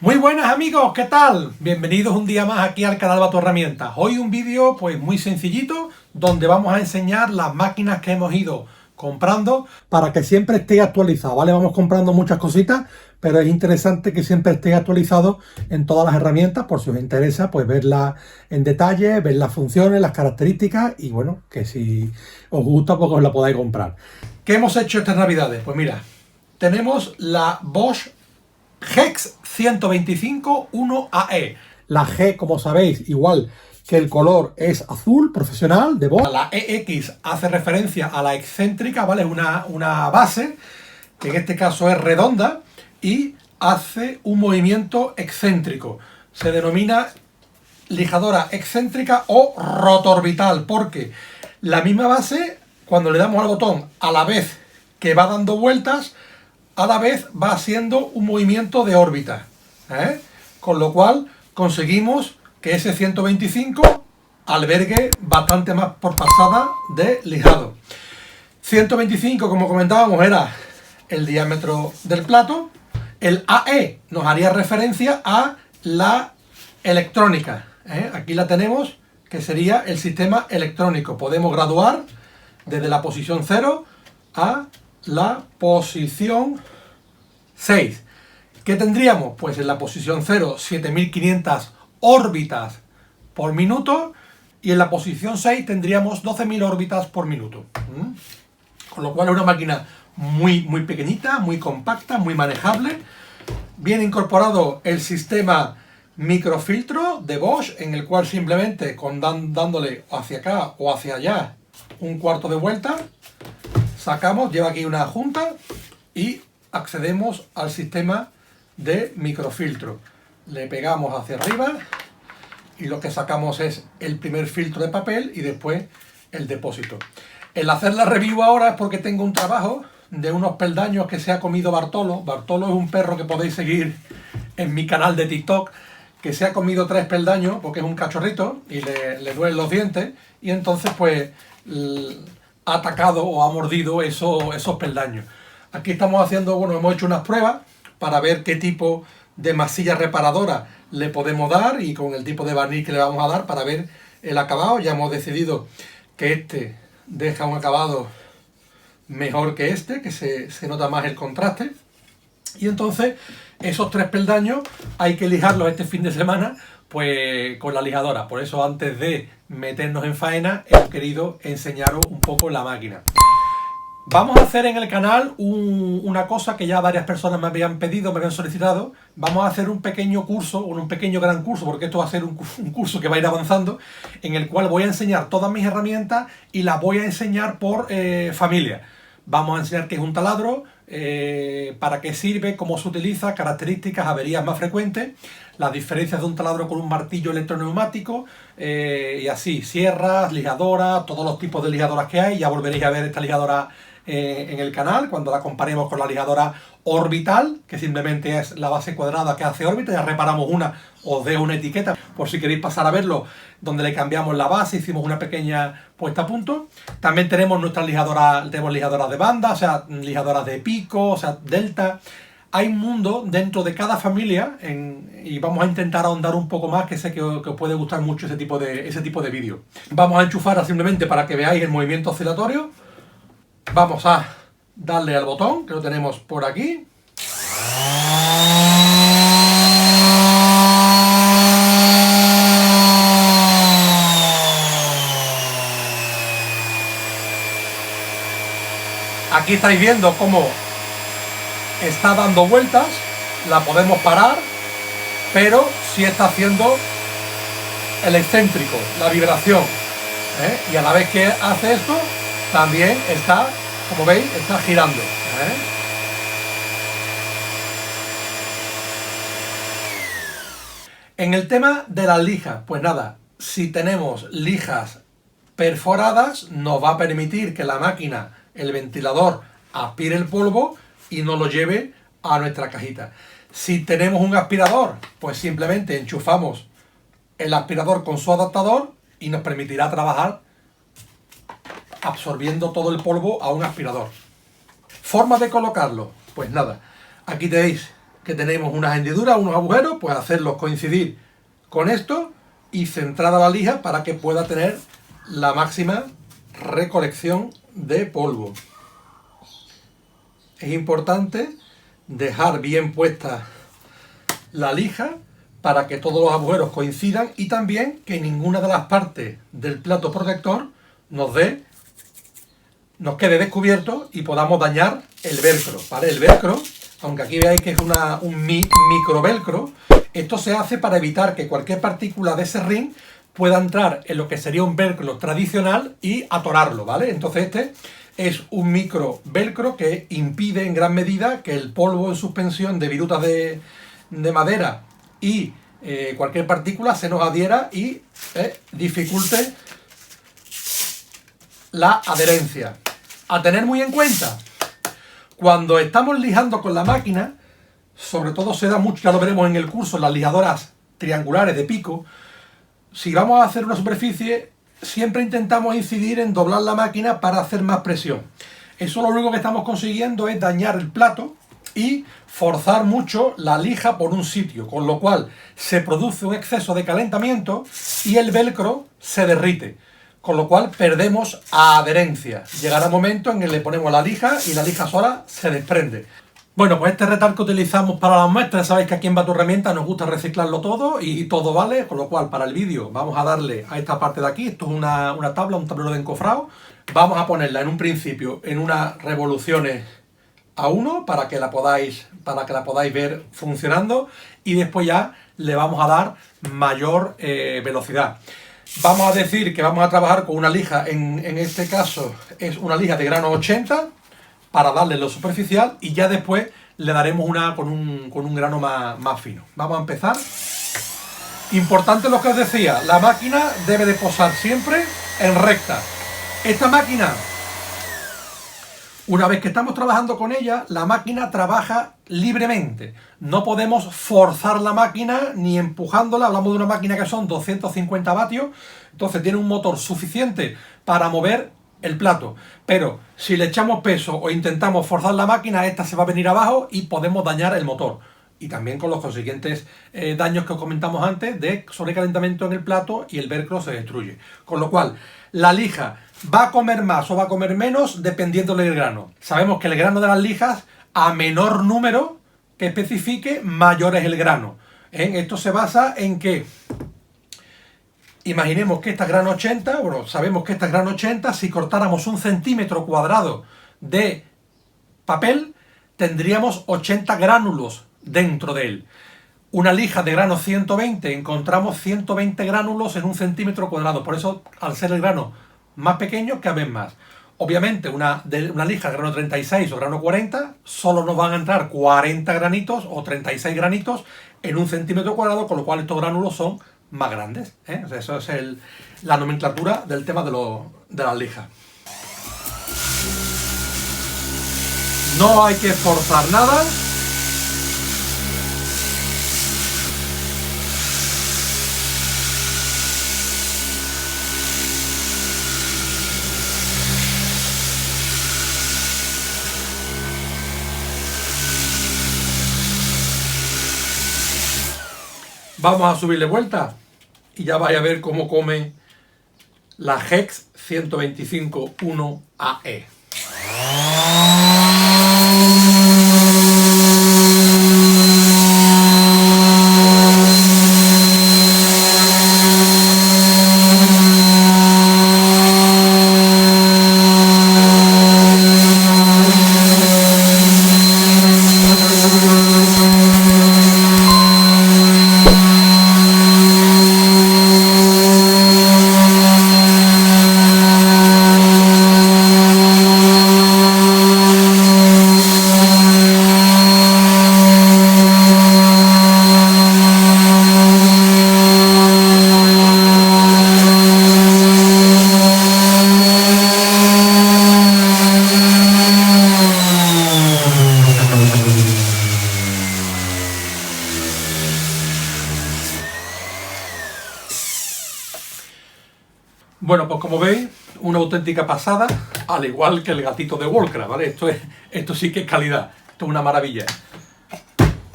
Muy buenas amigos, ¿qué tal? Bienvenidos un día más aquí al canal Bato Herramientas. Hoy un vídeo pues muy sencillito donde vamos a enseñar las máquinas que hemos ido comprando para que siempre esté actualizado, ¿vale? Vamos comprando muchas cositas, pero es interesante que siempre esté actualizado en todas las herramientas por si os interesa pues verlas en detalle, ver las funciones, las características y bueno, que si os gusta pues os la podáis comprar. ¿Qué hemos hecho estas navidades? Pues mira, tenemos la Bosch Hex 125 1AE. La G, como sabéis, igual que el color es azul profesional de Bosch. La EX hace referencia a la excéntrica, ¿vale? Una base, que en este caso es redonda, y hace un movimiento excéntrico. Se denomina lijadora excéntrica o rotorbital, porque la misma base, cuando le damos al botón, a la vez que va dando vueltas, a la vez va haciendo un movimiento de órbita, con lo cual conseguimos que ese 125 albergue bastante más por pasada de lijado. 125, como comentábamos, era el diámetro del plato. El AE nos haría referencia a la electrónica. Aquí la tenemos, que sería el sistema electrónico. Podemos graduar desde la posición 0 a la posición 6. ¿Qué tendríamos? Pues en la posición 0, 7500 órbitas por minuto, y en la posición 6 tendríamos 12.000 órbitas por minuto. Con lo cual es una máquina muy pequeñita, muy compacta, muy manejable. Viene incorporado el sistema microfiltro de Bosch, en el cual simplemente dándole hacia acá o hacia allá un cuarto de vuelta, sacamos, lleva aquí una junta y accedemos al sistema de microfiltro. Le pegamos hacia arriba y lo que sacamos es el primer filtro de papel y después el depósito. El hacer la review ahora es porque tengo un trabajo de unos peldaños que se ha comido Bartolo. Bartolo es un perro que podéis seguir en mi canal de TikTok, que se ha comido 3 peldaños porque es un cachorrito y le duelen los dientes, y entonces pues ha atacado o ha mordido esos peldaños. Aquí estamos haciendo, bueno, hemos hecho unas pruebas para ver qué tipo de masilla reparadora le podemos dar y con el tipo de barniz que le vamos a dar para ver el acabado. Ya hemos decidido que este deja un acabado mejor que este, que se nota más el contraste. Y entonces esos 3 peldaños hay que lijarlos este fin de semana pues con la lijadora. Por eso, antes de meternos en faena, he querido enseñaros un poco la máquina. Vamos a hacer en el canal una cosa que ya varias personas me habían pedido, me habían solicitado. Vamos a hacer un pequeño curso, un pequeño gran curso, porque esto va a ser un curso que va a ir avanzando, en el cual voy a enseñar todas mis herramientas y las voy a enseñar por familia. Vamos a enseñar qué es un taladro, para qué sirve, cómo se utiliza, características, averías más frecuentes, las diferencias de un taladro con un martillo electroneumático, y así, sierras, lijadoras, todos los tipos de lijadoras que hay. Ya volveréis a ver esta lijadora en el canal cuando la comparemos con la lijadora orbital, que simplemente es la base cuadrada que hace órbita. Ya reparamos una, os dejo una etiqueta por si queréis pasar a verlo, donde le cambiamos la base, hicimos una pequeña puesta a punto. También tenemos nuestras lijadoras, tenemos lijadoras de banda, o sea, lijadoras de pico, o sea, delta. Hay un mundo dentro de cada familia y vamos a intentar ahondar un poco más, que sé que os puede gustar mucho ese tipo de vídeo. Vamos a enchufar simplemente para que veáis el movimiento oscilatorio. Vamos a darle al botón, que lo tenemos por aquí. Aquí estáis viendo cómo está dando vueltas. La podemos parar, pero sí está haciendo el excéntrico, la vibración, y a la vez que hace esto también está, como veis, está girando, En el tema de las lijas, pues nada, si tenemos lijas perforadas, nos va a permitir que la máquina, el ventilador, aspire el polvo y nos lo lleve a nuestra cajita. Si tenemos un aspirador, pues simplemente enchufamos el aspirador con su adaptador y nos permitirá trabajar absorbiendo todo el polvo a un aspirador. ¿Forma de colocarlo? Pues nada, aquí tenéis que tenemos unas hendiduras, unos agujeros, pues hacerlos coincidir con esto y centrada la lija para que pueda tener la máxima recolección de polvo. Es importante dejar bien puesta la lija para que todos los agujeros coincidan y también que ninguna de las partes del plato protector nos quede descubierto y podamos dañar el velcro, ¿vale? El velcro, aunque aquí veáis que es un micro velcro, esto se hace para evitar que cualquier partícula de ese ring pueda entrar en lo que sería un velcro tradicional y atorarlo, ¿vale? Entonces este es un micro velcro que impide en gran medida que el polvo en suspensión de virutas de madera y cualquier partícula se nos adhiera y dificulte la adherencia. A tener muy en cuenta, cuando estamos lijando con la máquina, sobre todo se da mucho, ya lo veremos en el curso, las lijadoras triangulares de pico. Si vamos a hacer una superficie, siempre intentamos incidir en doblar la máquina para hacer más presión. Eso lo único que estamos consiguiendo es dañar el plato y forzar mucho la lija por un sitio, con lo cual se produce un exceso de calentamiento y el velcro se derrite, con lo cual perdemos adherencia. Llegará un momento en el que le ponemos la lija y la lija sola se desprende. Bueno, pues este retal que utilizamos para las muestras, sabéis que aquí en Bato Herramientas nos gusta reciclarlo todo y todo vale, con lo cual para el vídeo vamos a darle a esta parte de aquí, esto es una tabla, un tablero de encofrado, vamos a ponerla en un principio en unas revoluciones a 1 para que la podáis ver funcionando y después ya le vamos a dar mayor velocidad. Vamos a decir que vamos a trabajar con una lija, en este caso es una lija de grano 80, para darle lo superficial y ya después le daremos una con un grano más fino. Vamos a empezar. Importante lo que os decía, la máquina debe de posar siempre en recta. Esta máquina, una vez que estamos trabajando con ella, la máquina trabaja libremente. No podemos forzar la máquina ni empujándola. Hablamos de una máquina que son 250 vatios, entonces tiene un motor suficiente para mover el plato, pero si le echamos peso o intentamos forzar la máquina, esta se va a venir abajo y podemos dañar el motor. Y también con los consiguientes daños que os comentamos antes de sobrecalentamiento en el plato y el velcro se destruye. Con lo cual, la lija va a comer más o va a comer menos dependiendo del grano. Sabemos que el grano de las lijas, a menor número que especifique, mayor es el grano. Esto se basa en que imaginemos que esta es grano 80, bueno, sabemos que esta es grano 80, si cortáramos 1 centímetro cuadrado de papel, tendríamos 80 gránulos dentro de él. Una lija de grano 120, encontramos 120 gránulos en 1 centímetro cuadrado, por eso al ser el grano más pequeño caben más. Obviamente una lija de grano 36 o grano 40, solo nos van a entrar 40 granitos o 36 granitos en 1 centímetro cuadrado, con lo cual estos gránulos son más grandes, O sea, eso es la nomenclatura del tema de las lijas. No hay que forzar nada. Vamos a subirle vuelta y ya vais a ver cómo come la Hex 125 1AE. Bueno, pues como veis, una auténtica pasada, al igual que el gatito de Warcraft, ¿vale? Esto sí que es calidad, esto es una maravilla.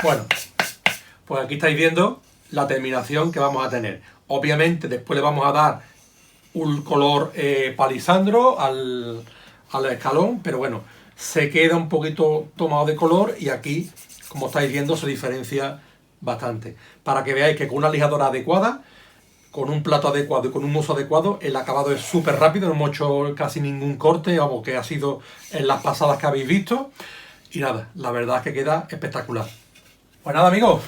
Bueno, pues aquí estáis viendo la terminación que vamos a tener. Obviamente después le vamos a dar un color palisandro al escalón, pero bueno, se queda un poquito tomado de color y aquí, como estáis viendo, se diferencia bastante. Para que veáis que con una lijadora adecuada, con un plato adecuado y con un uso adecuado, el acabado es súper rápido, no hemos hecho casi ningún corte, vamos, que ha sido en las pasadas que habéis visto. Y nada, la verdad es que queda espectacular. Pues nada, amigos,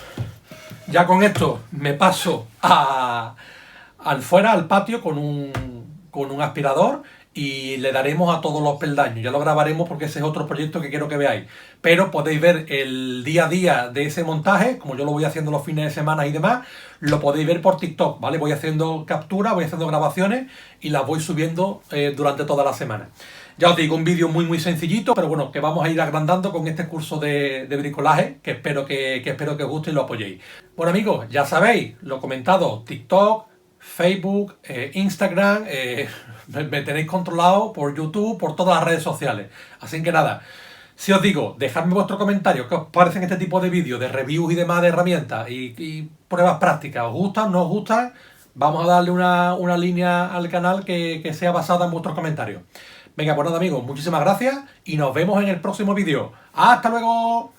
ya con esto me paso al fuera, al patio, con un aspirador y le daremos a todos los peldaños. Ya lo grabaremos porque ese es otro proyecto que quiero que veáis. Pero podéis ver el día a día de ese montaje, como yo lo voy haciendo los fines de semana y demás, lo podéis ver por TikTok, ¿vale? Voy haciendo capturas, voy haciendo grabaciones y las voy subiendo durante toda la semana. Ya os digo, un vídeo muy sencillito, pero bueno, que vamos a ir agrandando con este curso de bricolaje, que espero que os guste y lo apoyéis. Bueno amigos, ya sabéis, lo comentado, TikTok, Facebook, Instagram, me tenéis controlado por YouTube, por todas las redes sociales. Así que nada, si os digo, dejadme vuestro comentario, qué os parecen este tipo de vídeos, de reviews y demás de herramientas y pruebas prácticas. ¿Os gustan? ¿No os gustan? Vamos a darle una línea al canal que sea basada en vuestros comentarios. Venga, pues nada amigos, muchísimas gracias y nos vemos en el próximo vídeo. ¡Hasta luego!